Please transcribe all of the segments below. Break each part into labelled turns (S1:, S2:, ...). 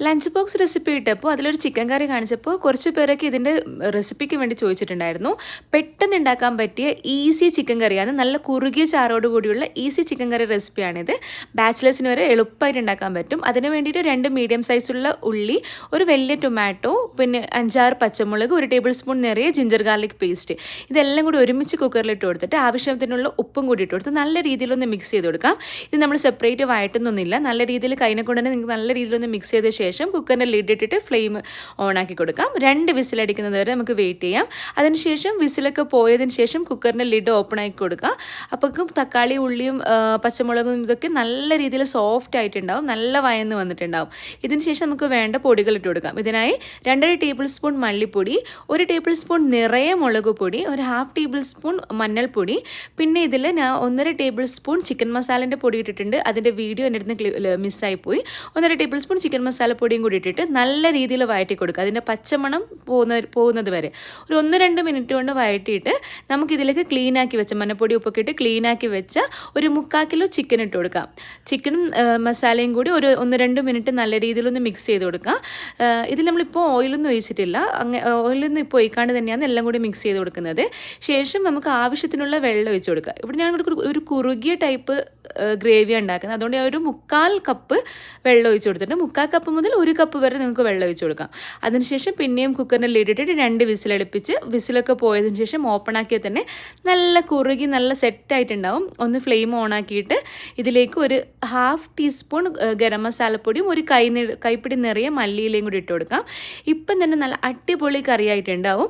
S1: Lunch box recipe ഇട്ടപ്പോൾ അതിലൊരു chicken കറി കാണിച്ചപ്പോൾ കുറച്ച് പേരൊക്കെ ഇതിൻ്റെ റെസിപ്പിക്ക് വേണ്ടി ചോദിച്ചിട്ടുണ്ടായിരുന്നു. പെട്ടെന്ന് ഉണ്ടാക്കാൻ പറ്റിയ ഈസി ചിക്കൻ കറിയാണ്. നല്ല കുറുകിയ ചാറോട് കൂടിയുള്ള ഈസി ചിക്കൻ കറി റെസിപ്പിയാണിത്. ബാച്ചിലേഴ്സിന് വരെ എളുപ്പമായിട്ട് ഉണ്ടാക്കാൻ പറ്റും. അതിന് വേണ്ടിയിട്ട് 2 മീഡിയം സൈസുള്ള ഉള്ളി, ഒരു വലിയ ടൊമാറ്റോ, പിന്നെ 5-6 പച്ചമുളക്, 1 ടേബിൾ സ്പൂൺ നിറയെ ജിഞ്ചർ ഗാർലിക് പേസ്റ്റ്, ഇതെല്ലാം കൂടി ഒരുമിച്ച് കുക്കറിലിട്ട് കൊടുത്തിട്ട് ആവശ്യത്തിനുള്ള ഉപ്പും കൂടി ഇട്ട് കൊടുത്ത് നല്ല രീതിയിലൊന്ന് മിക്സ് ചെയ്ത് കൊടുക്കാം. ഇത് നമ്മൾ സെപ്പറേറ്റ് വഴറ്റുന്നൊന്നുമില്ല. നല്ല രീതിയിൽ കൈനെ കൊണ്ട് തന്നെ നിങ്ങൾക്ക് നല്ല രീതിയിലൊന്ന് മിക്സ് ചെയ്ത ശേഷം കുക്കറിൻ്റെ ലിഡ് ഇട്ടിട്ട് ഫ്ലെയിം ഓൺ ആക്കി കൊടുക്കാം. 2 വിസിലടിക്കുന്നത് വരെ നമുക്ക് വെയിറ്റ് ചെയ്യാം. അതിനുശേഷം വിസിലൊക്കെ പോയതിന് ശേഷം കുക്കറിൻ്റെ ലിഡ് ഓപ്പൺ ആക്കി കൊടുക്കുക. അപ്പോഴേക്കും തക്കാളി, ഉള്ളിയും പച്ചമുളകും ഇതൊക്കെ നല്ല രീതിയിൽ സോഫ്റ്റ് ആയിട്ടുണ്ടാവും, നല്ല വയന്ന് വന്നിട്ടുണ്ടാവും. ഇതിന് ശേഷം നമുക്ക് വേണ്ട പൊടികൾ ഇട്ട് കൊടുക്കാം. ഇതിനായി 2.5 ടേബിൾ സ്പൂൺ മല്ലിപ്പൊടി, 1 ടേബിൾ സ്പൂൺ നിറയെ മുളക് പൊടി, ഒരു 1/2 ടേബിൾ സ്പൂൺ മഞ്ഞൾപ്പൊടി, പിന്നെ ഇതിൽ ഞാൻ 1.5 ടേബിൾ സ്പൂൺ ചിക്കൻ മസാലേൻ്റെ പൊടി ഇട്ടിട്ടുണ്ട്. അതിൻ്റെ വീഡിയോ എൻ്റെ അടുത്ത് മിസ്സായിപ്പോയി. 1.5 ടേബിൾ സ്പൂൺ ചിക്കൻ മസാലപ്പൊടിയും കൂടി ഇട്ടിട്ട് നല്ല രീതിയിൽ വഴറ്റി കൊടുക്കുക. അതിൻ്റെ പച്ചമണം പോകുന്നത് വരെ ഒരു 1-2 മിനിറ്റ് കൊണ്ട് വഴറ്റിയിട്ട് നമുക്കിതിലേക്ക് ക്ലീനാക്കി വെച്ച മഞ്ഞപ്പൊടി ഉപ്പൊക്കെ ഇട്ട് ക്ലീനാക്കി വെച്ച ഒരു 3/4 കിലോ ചിക്കൻ ഇട്ട് കൊടുക്കാം. ചിക്കനും മസാലയും കൂടി ഒരു 1-2 മിനിറ്റ് നല്ല രീതിയിലൊന്ന് മിക്സ് ചെയ്ത് കൊടുക്കാം. ഇതിൽ നമ്മളിപ്പോൾ ഓയിലൊന്നും ഒഴിച്ചിട്ടില്ല, ഓയിലൊന്നും ഇപ്പോൾ ഒഴിക്കാണ്ട് തന്നെയാണ് എല്ലാം കൂടി മിക്സ് ചെയ്ത് കൊടുക്കുന്നത്. ശേഷം നമുക്ക് ആവശ്യത്തിനുള്ള വെള്ളം ഒഴിച്ച് കൊടുക്കുക. ഇവിടെ ഞാൻ ഒരു കുറുകിയ ടൈപ്പ് ഗ്രേവിയാണ് ഉണ്ടാക്കുന്നത്. അതുകൊണ്ട് ഒരു 3/4 കപ്പ് വെള്ളം ഒഴിച്ച് കൊടുത്തിട്ട് 3/4 കപ്പ് മുതൽ 1 കപ്പ് വരെ നിങ്ങൾക്ക് വെള്ളം ഒഴിച്ച് കൊടുക്കാം. അതിനുശേഷം പിന്നെയും കുക്കറിൻ്റെ ലിഡ് ഇട്ടിട്ട് 2 വിസിലടുപ്പിച്ച് വിസിലൊക്കെ പോയതിന് ശേഷം ഓപ്പൺ ആക്കിയാൽ തന്നെ നല്ല കുറുകി നല്ല സെറ്റായിട്ടുണ്ടാവും. ഒന്ന് ഫ്ലെയിം ഓൺ ആക്കിയിട്ട് ഇതിലേക്ക് ഒരു 1/2 ടീസ്പൂൺ ഗരം മസാലപ്പൊടിയും ഒരു കൈപ്പിടി നിറയെ മല്ലിയിലയും കൂടി ഇട്ട് കൊടുക്കാം. ഇപ്പം തന്നെ നല്ല അടിപൊളി കറിയായിട്ടുണ്ടാവും.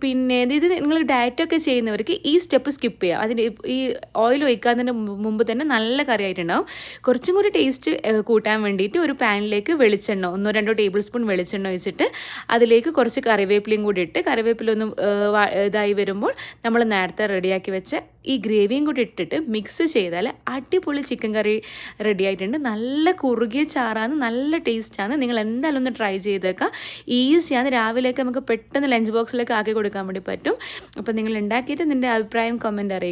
S1: പിന്നെ ഇത് നിങ്ങൾ ഡയറ്റൊക്കെ ചെയ്യുന്നവർക്ക് ഈ സ്റ്റെപ്പ് സ്കിപ്പ് ചെയ്യാം. അതിൻ്റെ ഈ ഓയിൽ ഒഴിക്കാതിന് മുമ്പ് തന്നെ നല്ല കറിയായിട്ടുണ്ടാവും. കുറച്ചും കൂടി ടേസ്റ്റ് കൂട്ടാൻ വേണ്ടിയിട്ട് ഒരു പാനിലേക്ക് വെളിച്ചെണ്ണ 1-2 ടേബിൾ സ്പൂൺ വെളിച്ചെണ്ണ ഒഴിച്ചിട്ട് അതിലേക്ക് കുറച്ച് കറിവേപ്പിലയും കൂടി ഇട്ട് കറിവേപ്പിലൊന്നും ഇതായി വരുമ്പോൾ നമ്മൾ നേരത്തെ റെഡിയാക്കി വെച്ച ഈ ഗ്രേവിയും കൂടി ഇട്ടിട്ട് മിക്സ് ചെയ്താൽ അടിപൊളി ചിക്കൻ കറി റെഡി ആയിട്ടുണ്ട്. നല്ല കുറുകിയ ചാറാണ്, നല്ല ടേസ്റ്റാണ്. നിങ്ങൾ എന്തായാലും ഒന്ന് ട്രൈ ചെയ്തേക്കാം. ഈസിയാണ്. രാവിലെയൊക്കെ നമുക്ക് പെട്ടെന്ന് ലഞ്ച് ബോക്സിലേക്ക് ആക്കി കൊടുക്കാൻ വേണ്ടി പറ്റും. അപ്പോൾ നിങ്ങൾ ഉണ്ടാക്കിയിട്ട് നിൻ്റെ അഭിപ്രായം കമൻറ്റ് അറിയിക്കുക.